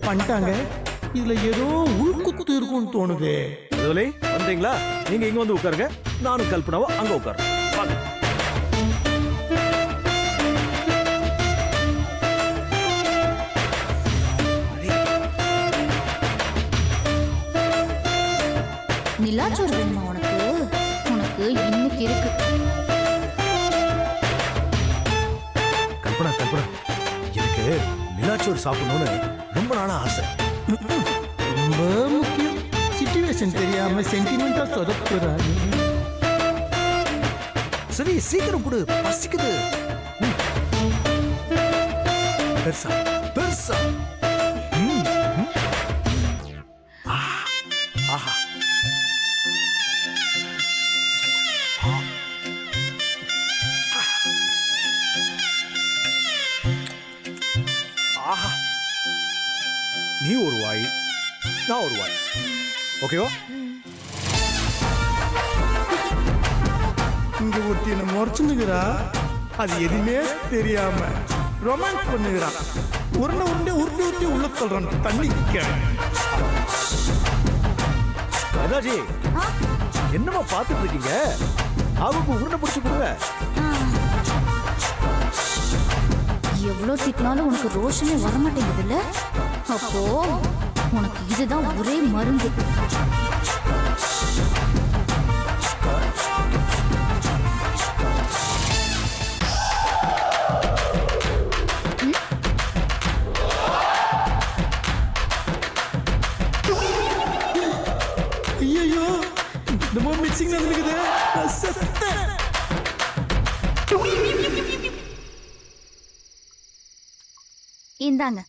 பண்ணிட்டாங்க. இதுல ஏதோ உள்குத்து இருக்கும்னு தோணுது. அதுவரை வந்தீங்களா? நீங்க இங்க வந்து உட்காருங்க, நானும் கல்பனாவும் அங்க உட்காருங்க. வாங்க. நிலாச்சோறு வேணுமா உனக்கு? உனக்கு இன்னைக்கு இருக்கு. கல்பனா கல்பனா, எனக்கு நிலாச்சோறு சாப்பிடணும்னு ரொம்ப நாளா ஆசை. ரொம்ப முக்கியம். சிச்சுவேஷன் தெரியாம சென்டிமெண்டா சொதப்புறாரு. சரி சீக்கிரம் கொடு, பசிக்குது. பெருசா பெருசா. ஆஹா. ஆஹா. நீ ஒரு வாய், நான் ஒரு வாய். ஓகேவா? இங்க ஒருத்தி என்ன முறைச்சுனுங்கிறா. அது எதுவுமே தெரியாம ரொமான்ஸ் பண்ணுகிறான். உருண்டை உருண்டை உருட்டி உருட்டி உள்ள சொல்றான். தண்ணி ராஜி, என்னமா பாத்துட்டு இருக்கீங்க? அவங்க உருண்டை பிடிச்சு கொடுங்க. எவ்வளவு திட்டினாலும் உனக்கு ரோஷனே வரமாட்டேங்குது இல்ல? அப்போ உனக்கு இதுதான் ஒரே மருந்து. ஐயோ, நம்ம மிக்சிங் நடந்துக்குது. இந்தாங்க.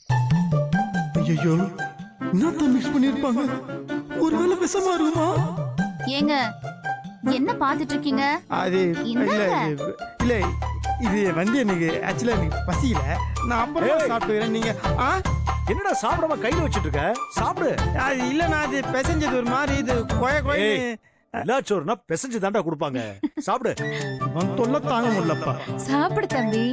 ஐயோ, என்னத்தான் மிக்ஸ் பண்ணிருப்பாங்க? ஒருவேளை விஷமா இருக்குமா? ஏங்க என்ன பாத்துட்டு இருக்கீங்க? அது இல்ல இல்ல, இது வந்து எனக்கு ஆக்சுவலா எனக்கு பசியில. நான் அப்புறமா சாப்பிட்டுக்கிறேன். நீங்க என்னடா சாப்பிடாம கையில வச்சிட்டு இருக்க? சாப்பிடு. அது இல்ல, நான் அது பிசைஞ்சது ஒரு மாதிரி இது கொய கொய. நிலாச்சோறுனா பிசைஞ்சு தாண்டா கொடுப்பாங்க. சாப்பிடு. இவன் தொல்லை தாங்க முடியலப்பா. சாப்பிடு தம்பி.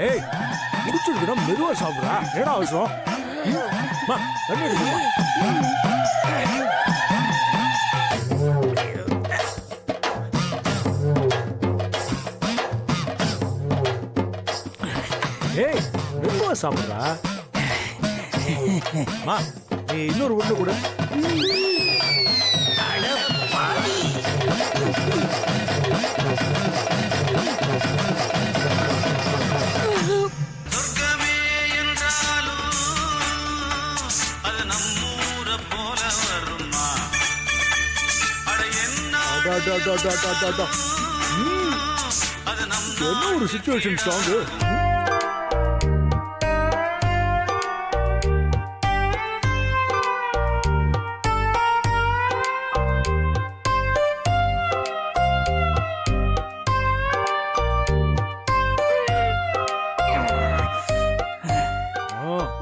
ஏய், முடிச்சுடுடா, மெதுவா சாப்பிடுறா. என்னடா அவசரம்? மா, தண்ணி எடுத்துமா. ஏய், மெதுவா சாப்பிடுறா. மா, நீ இன்னொரு உருண்டை கொடு. என்ன ஒரு சிச்சுவேஷன் சாங்.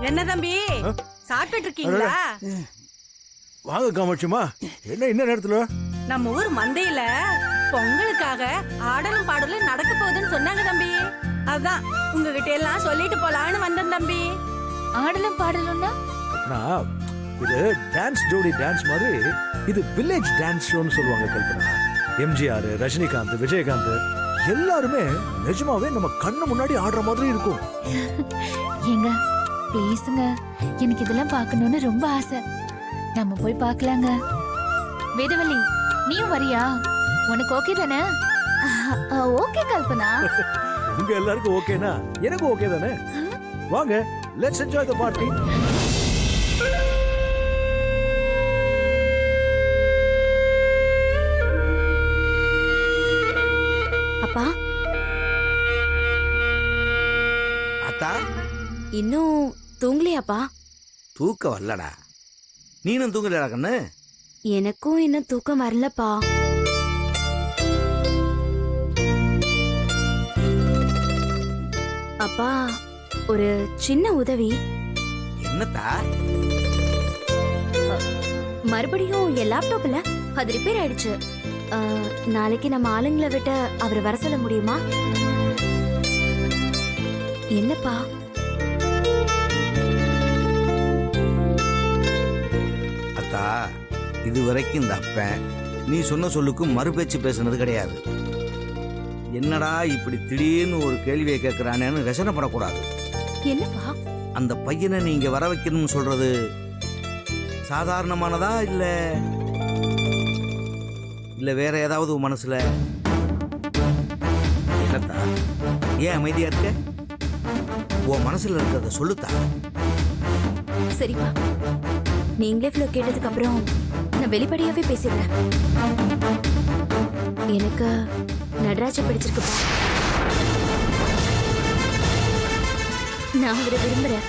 என்ன தம்பி சாப்பிட்டு இருக்கீங்களா? வாங்க காமாட்சிமா, என்ன இந்த நேரத்துல? நம்ம ஊர் மந்தையில பொங்கலுக்காக ஆடலும் பாடலும் நடக்க போகுதுன்னு சொன்னாங்க தம்பி. அதான் உங்ககிட்ட எல்லாம் சொல்லிட்டு போலான்னு வந்தேன் தம்பி. ஆடலும் பாடலும்னா இது டான்ஸ் ஜோடி டான்ஸ் மாதிரி. இது வில்லேஜ் டான்ஸ் ஷோன்னு சொல்லுவாங்க கல்பனா. எம்ஜிஆர், ரஜினிகாந்த், விஜயகாந்த் எல்லாருமே நிஜமாவே நம்ம கண்ணு முன்னாடி ஆடுற மாதிரி இருக்கும். ஏங்க ப்ளீஸுங்க, எனக்கு இதெல்லாம் பார்க்கணும்னு ரொம்ப ஆசை. நம்ம போய் பார்க்கலாங்க. வேதவல்லி, நீயும் வரியா? உனக்கு ஓகே தானே? ஓகே கல்பனா. உங்க எல்லாருக்கும் ஓகேனா எனக்கு ஓகே தானே? வாங்க, லெட்ஸ் என்ஜாய் தி பார்ட்டி. அப்பா, அத்தா, இன்னும் தூங்கலையாப்பா? தூக்கம் வரலடா. நீனும் தூங்கலடா கண்ணு? எனக்கும் இன்னும் தூக்கம் வரலப்பா. அப்பா ஒரு சின்ன உதவி. என்னத்தா? மறுபடியும் என் லேப்டாப் இல்ல, அது ரிப்பேர் ஆயிடுச்சு. நாளைக்கு நம்ம ஆளுங்களை விட்டு அவரை வர சொல்ல முடியுமா? என்னப்பா? அத்தா, இதுவரைக்கும் இந்த அப்பன் நீ சொன்ன சொல்லுக்கும் மறுபேச்சு பேசுனது கிடையாது. என்னடா இப்படி திடீர்னு ஒரு கேள்வியை கேட்கிறானேன்னு ரசனைப்படக்கூடாது. என்னப்பா? அந்த பையனை நீங்க வர வைக்கணும்னு சொல்றது சாதாரணமானதா இல்ல இல்ல வேற ஏதாவது உன் மனசுல? என்னத்தா ஏன் அமைதியா இருக்க? உன் மனசுல இருக்கிறத சொல்லுத்தா. சரிப்பா, நீங்களே இவ்வளவு கேட்டதுக்கு அப்புறம் நான் வெளிப்படையாவே பேசிடுறேன். எனக்கு நடராஜ பிடிச்சிருக்குப்பா. நான் அவரை விரும்புறேன்.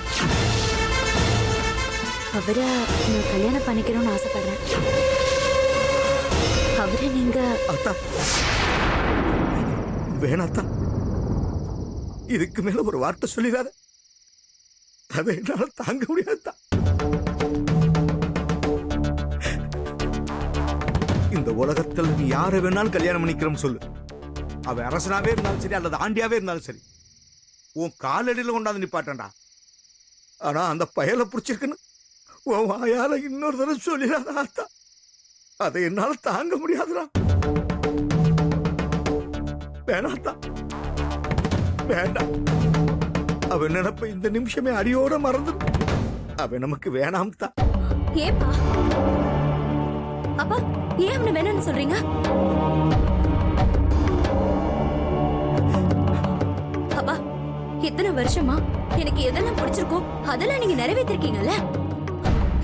அவரை நான் கல்யாணம் பண்ணிக்கணும்னு ஆசைப்படுறேன். அவரை நீங்க... அத்தா வேணாத்தா, இதுக்கு மேல ஒரு வார்த்தை சொல்லிடாத. அதை என்னால தாங்க முடியாதா. இந்த உலகத்தில் நீ யாரை வேணாலும் கல்யாணம் பண்ணிக்கிறோம் சொல்லு. அவன் அரசனாவே இருந்தாலும் சரி அல்லது ஆண்டியாவே இருந்தாலும் சரி, உன் காலடியில் கொண்டாந்து நிப்பாட்டா. ஆனா அந்த பயலை பிடிச்சிருக்குன்னு உன் வாயால இன்னொரு தடவை சொல்லிடாத ஆத்தா. அதை என்னால தாங்க முடியாதுடா. வேணாத்தா, வேண்டாம். அவன் நினைப்ப இந்த நிமிஷமே அடியோட மறந்து. அவன் நமக்கு வேணாம் தான். ஏப்பா? அப்பா ஏன் அவனை வேணும்னு சொல்றீங்க? அப்பா, இத்தனை வருஷமா எனக்கு எதெல்லாம் பிடிச்சிருக்கோ அதெல்லாம் நீங்க நிறைவேற்றிருக்கீங்கல்ல.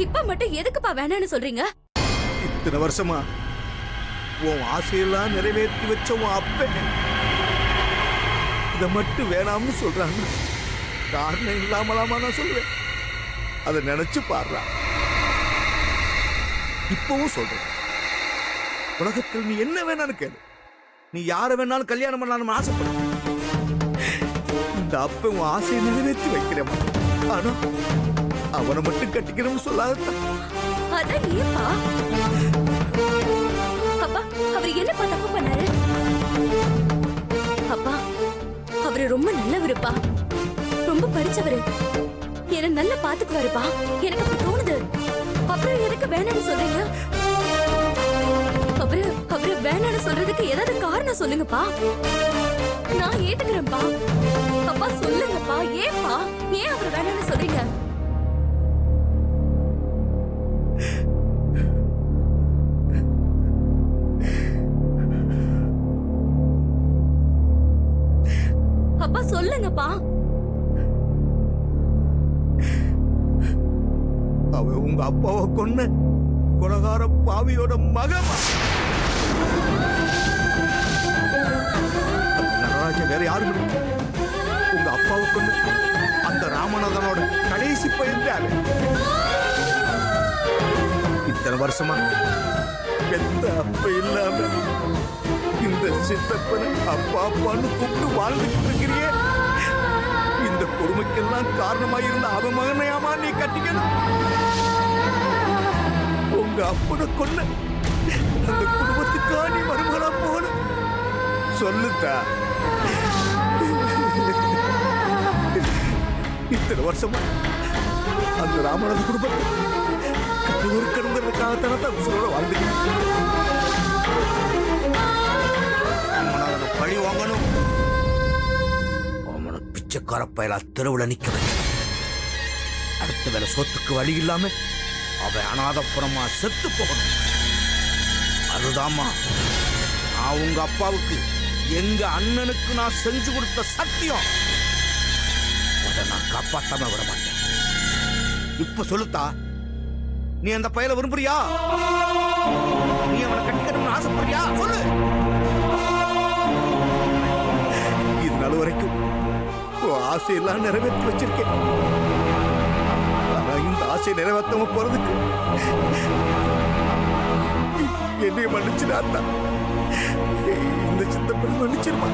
இப்ப மட்டும் எதுக்குப்பா வேணான்னு சொல்றீங்க? இத்தனை வருஷமா உன் ஆசையெல்லாம் நிறைவேற்றி வச்ச உன் அப்பன் இதை மட்டும் வேணாம்னு சொல்றாங்க. காரணம் இல்லாமலாமா நான் சொல்லுவேன்? அதை நினைச்சு பாடுறா. இப்பவும் சொல்றேன், உலகத்தில் நீ என்ன வேணாலும் கேளு. நீ யாரை வேணாலும் கல்யாணம் பண்ணலாம்னு ஆசைப்படு. இந்த அப்ப உன் ஆசையை நிறைவேற்றி வைக்கிறேன். ஆனா அவனை மட்டும் கட்டிக்கணும்னு சொல்லாத. அதான் ஏப்பா? அப்பா அவர் என்னப்பா தப்பு பண்ணாரு? அப்பா அவரு ரொம்ப நல்லவருப்பா, ரொம்ப படிச்சவரு, என்ன நல்லா பாத்துக்குவாருப்பா. எனக்கு அப்படி தோணுது. அப்புறம் எதுக்கு வேணாம்னு சொல்றீங்க? அவரு வேணாம்னு சொல்றதுக்கு ஏதாவது காரணம் சொல்லுங்கப்பா. நான் ஏத்துக்கிறேன்ப்பா. அப்பா சொல்லுங்கப்பா, ஏப்பா ஏன் அவரு வேணாம்னு சொல்றீங்க? அப்பா சொல்லுங்கப்பா. அவன் உங்க அப்பாவை கொன்ன கொலகார பாவியோட மகமா. நடராஜன் வேற யாரும் இல்லை. உங்க அப்பாவை கொண்டு அந்த ராமநாதனோட கடைசி பையன் அவன். இத்தனை வருஷமா பெத்த அப்ப இல்லாம இந்த சித்தப்பனை அப்பா அப்பான்னு கூப்பிட்டு வாழ்ந்துட்டு இருக்கிறியே. இந்த கொடுமைக்கெல்லாம் காரணமாயிருந்த அவன் மகனையாமா நீ கட்டிக்கணும்? உங்க அப்பனை கொல்ல அந்த குடும்பத்துக்கா நீ மருமகளா போகணும்? சொல்லுத்தா. இத்தனை வருஷமா அந்த ராமநாத குடும்பத்தை கட்டுவதற்காகத்தான உசுரோட வாழ்ந்துக்கிட்டு ராமநாதனை பழி வாங்கணும். அவனை பிச்சைக்கார பயலா தெருவில் நிக்க வைக்கணும். அடுத்த வேலை சொத்துக்கு வழி இல்லாம அவன் அனாதப்புறமா செத்து போகணும். அதுதாம்மா நான் உங்க அப்பாவுக்கு எங்க அண்ணனுக்கு நான் செஞ்சு கொடுத்த சத்தியம். அதை நான் காப்பாத்தாம விட மாட்டேன். இப்ப சொல்லுத்தா, நீ அந்த பயலை விரும்புறியா? நீ அவனை கட்டிக்கணும்னு ஆசைப்படுறியா? சொல்லு. இது நாள் வரைக்கும் ஆசையெல்லாம் நிறைவேற்றி வச்சிருக்கேன். ஆனா இந்த ஆசையை நிறைவேற்றாம போறதுக்கு என்னைய மன்னிச்சுடாத்தா. இந்த சித்தப்பன் மன்னிச்சிருமா?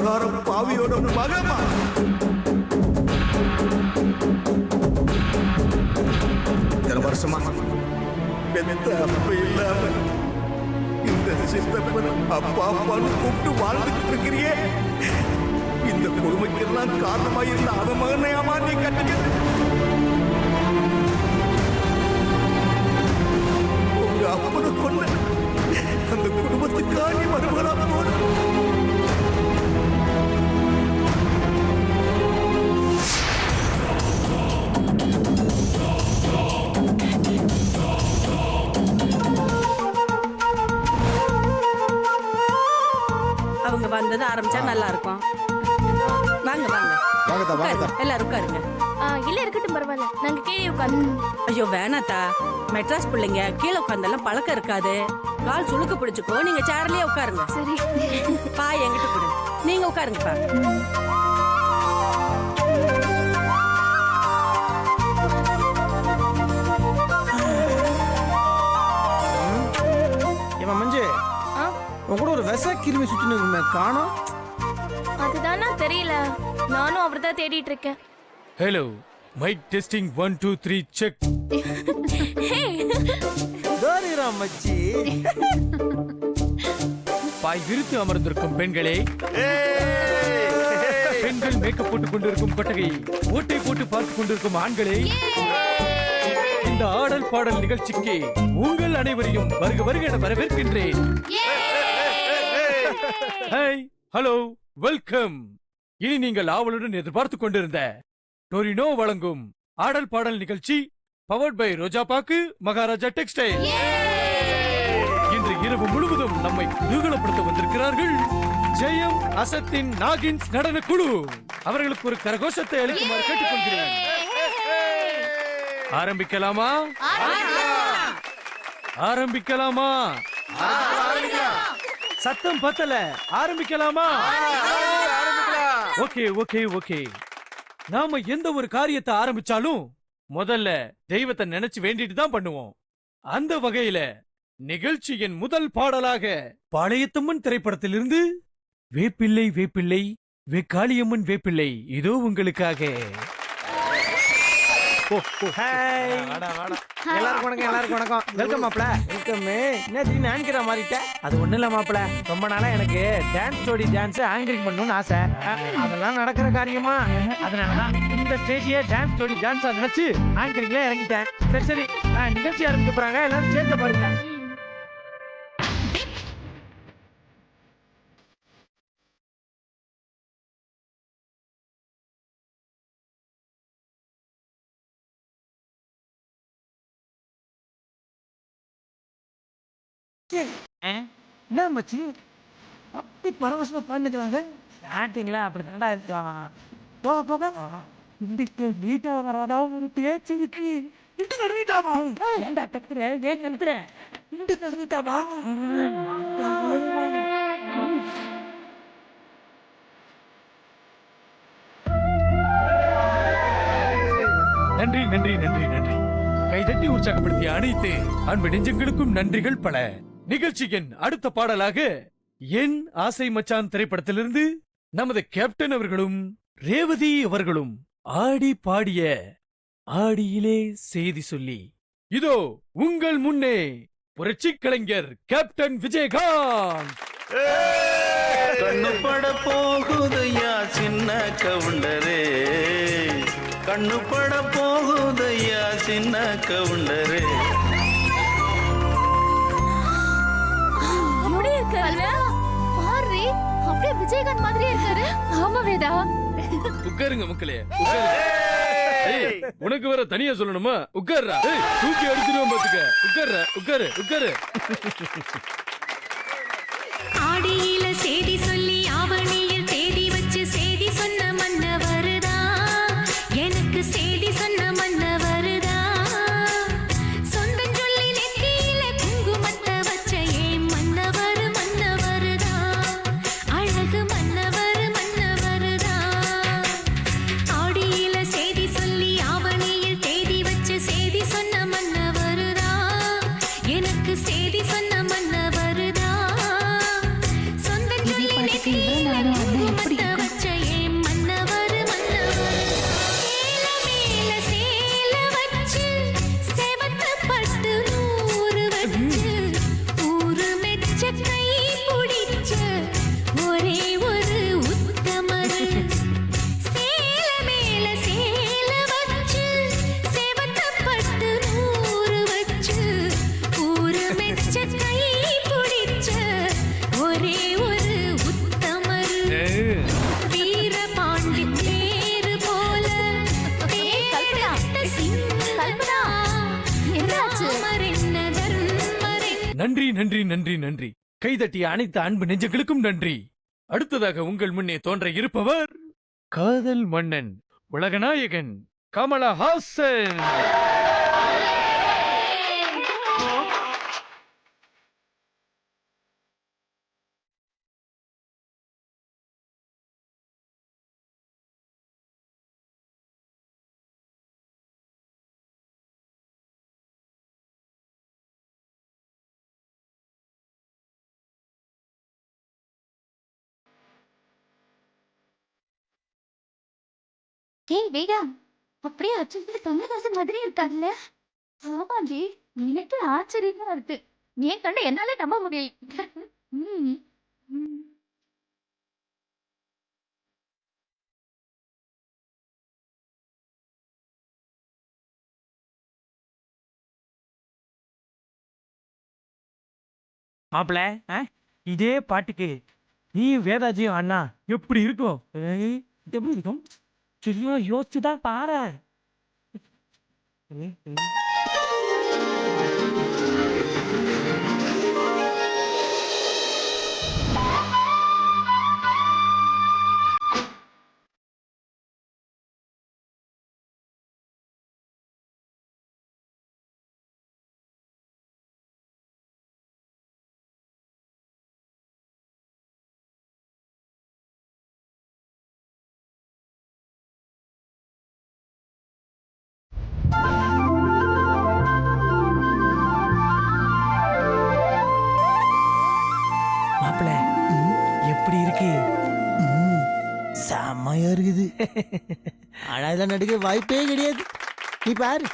கொலகார பாவியோட மகமா. இத்தனை வருஷமா பெத்த அப்ப இல்லாம இந்த சித்தப்பன் அப்பா அப்பான்னு கூப்பிட்டு வாழ்ந்துட்டு இருக்கிறியே. இந்த கொடுமைக்கெல்லாம் காரணமாயிருந்த அவன் மகனையாமா நீ கட்டிக்க. உங்க அப்பனை கொண்ட அந்த குடும்பத்துக்காக மறுமலா போன. அவங்க வந்தது ஆரம்பிச்சா நல்லா இருக்கும். வாங்க வாங்க உட்காருங்க. எல்லாரும் உட்காருங்க. இல்ல இருக்கட்டும் பரவாயில்ல, நாங்க கீழே உட்காந்து. ஐயோ வேணாத்தா, மெட்ராஸ் பிள்ளைங்க கீழே உட்காந்தெல்லாம் பழக்கம் இருக்காது. கால் சுளுக்கு பிடிச்சுக்கோ. நீங்க சேர்லயே உட்காருங்க. சரி. பா என்கிட்ட கொடு. நீங்க உட்காருங்கப்பா. இவன் மஞ்சு உன் கூட ஒரு விச கிருமி சுத்தினு காணோம். அதுதானா தெரியல, நானும் அவர்தான் தேடிட்டு இருக்கேன். Hello mic testing 1 2 3 check. தோரிரா மச்சி. பாய் விரித்து அமர்ந்திருக்கும் பெண்களே, பெண்கள் மேக்கப் போட்டுக் கொண்டிருக்கும் கொட்டகை, ஓட்டை போட்டு பார்த்துக் கொண்டிருக்கும் ஆண்களே, இந்த ஆடல் பாடல் நிகழ்ச்சிக்கு உங்கள் அனைவரையும் வருக வருக என வரவேற்கின்றேன். Hi, hello, welcome. இனி நீங்கள் ஆவலுடன் எதிர்பார்த்துக் கொண்டிருந்த டோரினோ வழங்கும் ஆடல் பாடல் நிகழ்ச்சி பவர்ட் பை ரோஜா பாக்கு மகாராஜா டெக்ஸ்டைல். இன்று இரவு முழுவதும் நம்மை குதூகலப்படுத்த வந்திருக்கிறார்கள் ஜெயம் அசத்தின் நாகின்ஸ் நடன குழு. அவர்களுக்கு ஒரு கரகோஷத்தை அளிக்குமாறு கேட்டுக்கொள்கிறேன். ஆரம்பிக்கலாமா? ஆரம்பிக்கலாமா? சத்தம் பத்தல. ஆரம்பிக்கலாமா? Okay okay okay. நாம எந்த ஒரு காரியத்தை ஆரம்பிச்சாலும் முதல்ல தெய்வத்தை நினைச்சு வேண்டிட்டு தான் பண்ணுவோம். அந்த வகையில நிகழ்ச்சியின் முதல் பாடலாக பாளையத்தம்மன் திரைப்படத்திலிருந்து வேப்பிள்ளை வேப்பிள்ளை வேக்காளியம்மன் வேப்பிள்ளை இதோ உங்களுக்காக. எல்லாருக்கும் வணக்கம், எல்லாருக்கும் வணக்கம். வெல்கம் மாப்ள. வெல்கம். என்ன திடீர்னு ஆங்கரா மாறிட்ட? அது ஒண்ணு இல்ல மாப்ள, ரொம்ப நாளா எனக்கு டான்ஸ் ஜோடி டான்ஸ் ஆங்கரிங் பண்ணணும்னு ஆசை. அதெல்லாம் நடக்கிற காரியமா? அதனாலதான் இந்த ஸ்டேஜியே டான்ஸ் ஜோடி டான்ஸா நினைச்சு ஆங்கரிங்ல இறங்கிட்டேன். சரி சரி, நிகழ்ச்சி ஆரம்பிக்க போறாங்க, எல்லாரும் சேர்ந்து பாருங்க. என்ன மச்சி அப்படி பரவசமா பண்ணிக்கிறாங்க? ஆக்டிங்களா அப்படி தாண்டா இருக்கான். போக போக இதுக்கு வீட்டா வராதா ஒரு பேச்சு இருக்கு. இது வீட்டாமா? ஏண்டா டக்குற ஏன் நிறுத்துற? இது வீட்டாமா? நன்றி நன்றி நன்றி நன்றி. கைதட்டி உற்சாகப்படுத்திய அனைத்து அன்பு நெஞ்சங்களுக்கும் நன்றிகள் பல. நிகழ்ச்சியின் அடுத்த பாடலாக என் ஆசை மச்சான் திரைப்படத்திலிருந்து நமது கேப்டன் அவர்களும் ரேவதி அவர்களும் ஆடி பாடிய ஆடியிலே செய்தி சொல்லி இதோ உங்கள் முன்னே புரட்சி கலைஞர் கேப்டன் விஜயகாந்த். கண்ணு பட போகுதையா சின்ன கவுண்டரே, கண்ணு பட போகுதையா சின்ன கவுண்டரே. அப்படியே விஜயகாந்த் மாதிரியே இருக்காரு. ஆமா வேதா. உட்காருங்க மக்களே, உட்காருங்க. ஏய், உனக்கு வேற தனியா சொல்லணுமா? உட்கார்றா. ஏய், தூக்கி அடிச்சிருவோம் பாத்துக்க. உட்கார்றா, உட்காரு உட்காரு. ஆடியில செய்தி சொல்லி ஆவணியில் தேதி வச்சு செய்தி சொன்ன மன்னவருதா, எனக்கு செய்தி சொன்ன மன்னவருதா. சொந்தம் சொல்லி நெத்தியில குங்குமத்தை வச்ச ஏன் மன்னவர் மன்னவருதா, அழகு மன்னவர் மன்னவருதா. ஆடியில செய்தி சொல்லி ஆவணியில் தேதி வச்சு செய்தி சொன்ன மன்னவருதா, எனக்கு செய்தி சொன்ன மன்னவருதா. சொந்தம் சொல்லி நெத்தியில குங்குமத்தை நன்றி நன்றி நன்றி நன்றி. கைதட்டிய அனைத்து அன்பு நெஞ்சங்களுக்கும் நன்றி. அடுத்ததாக உங்கள் முன்னே தோன்ற இருப்பவர் காதல் மன்னன் உலகநாயகன் கமலஹாசன். ஏய் வேதா, அப்படியே அச்சத்துல கமலஹாசன் மாதிரி இருக்காங்கல்ல? ஆமாண்டி, எனக்கு ஆச்சரியமா இருக்கு. என் கண்ணை என்னால நம்ப முடியல. ம், ம். மாப்பிள, இதே பாட்டுக்கு நீ வேதாஜியும் அண்ணா எப்படி இருக்கும்? எப்படி இருக்கும்? சும்மா யோசிச்சுதான் பாரு. மாப்பிள, எப்படி இருக்கு? செம்மையா இருக்குது. ஆனா இதெல்லாம் நடிக்க வாய்ப்பே கிடையாது. நீ பாரு.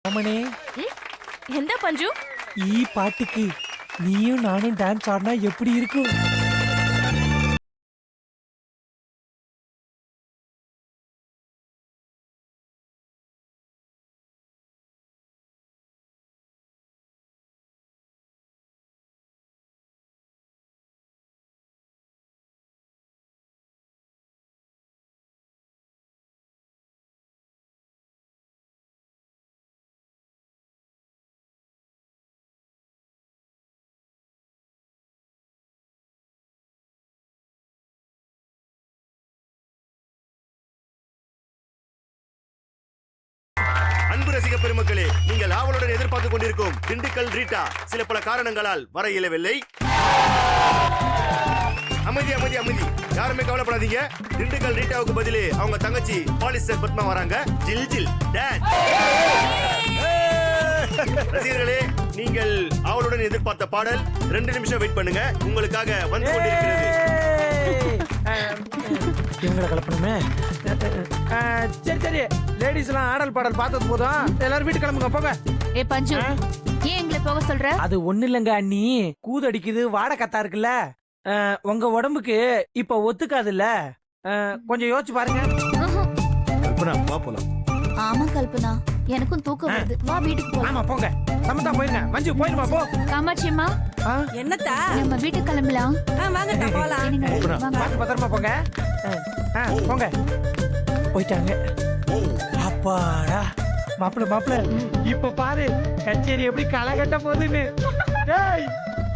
மாமனே, எந்த பஞ்சு? ஈ பாட்டுக்கு நீயும் நானும் டான்ஸ் ஆடினா எப்படி இருக்கும்? அன்பு ரசிக பெருமக்களே, நீங்கள் ஆவலுடன் எதிர்பார்த்துக் கொண்டிருக்கும் திண்டுக்கல் ரீட்டா சில பல காரணங்களால் வர இயலவில்லை. அமைதி அமைதி அமைதி, யாருமே கவலைப்படாதீங்க. திண்டுக்கல் ரீட்டாவுக்கு பதிலே அவங்க தங்கச்சி பாலிஸ்டர் பத்மா வராங்க. ஜில் ஜில் டான்ஸ். ரசிகர்களே, நீங்கள் ஆவலுடன் எதிர்பார்த்த பாடல் 2 நிமிஷம் வெயிட் பண்ணுங்க, உங்களுக்காக வந்து கொண்டிருக்கிறது. இவங்களை கலப்பணுமே. சரி சரி, லேடிஸ் எல்லாம் ஆடல் பாடல் பார்த்தது போதும், எல்லாரும் வீட்டு கிளம்புங்க, போங்க. ஏ பஞ்சு, ஏன் எங்களை போக சொல்ற? அது ஒண்ணு இல்லங்க அண்ணி, கூதடிக்குது, வாடை கத்தா இருக்குல்ல, உங்க உடம்புக்கு இப்ப ஒத்துக்காதுல்ல, கொஞ்சம் யோசிச்சு பாருங்க. கல்பனா, வா போலாம். ஆமா கல்பனா, எனக்கும் தூக்கம் வருது. வா வீட்டுக்கு போலாம். ஆமா போங்க. சமந்தா போயிருங்க. மஞ்சு போயிருமா போ. காமாட்சியம்மா, என்னத்தா? நம்ம வீட்டுக்கு கிளம்பலாம். வாங்கத்தா போலாம். என்னங்க, வாங்க. பார்த்து பத்திரமா போங்க. போங்க. போயிட்டாங்க. அப்பாடா. மாப்பிள மாப்பிள, இப்ப பாரு கச்சேரி எப்படி களை கட்ட போகுதுன்னு. டேய்,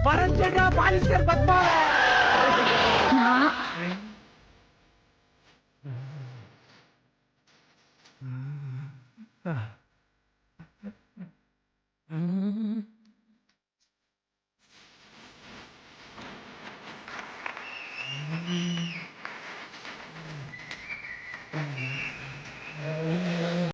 வரஞ்சடா பாலிஸ்டர் பத்மா. Ah.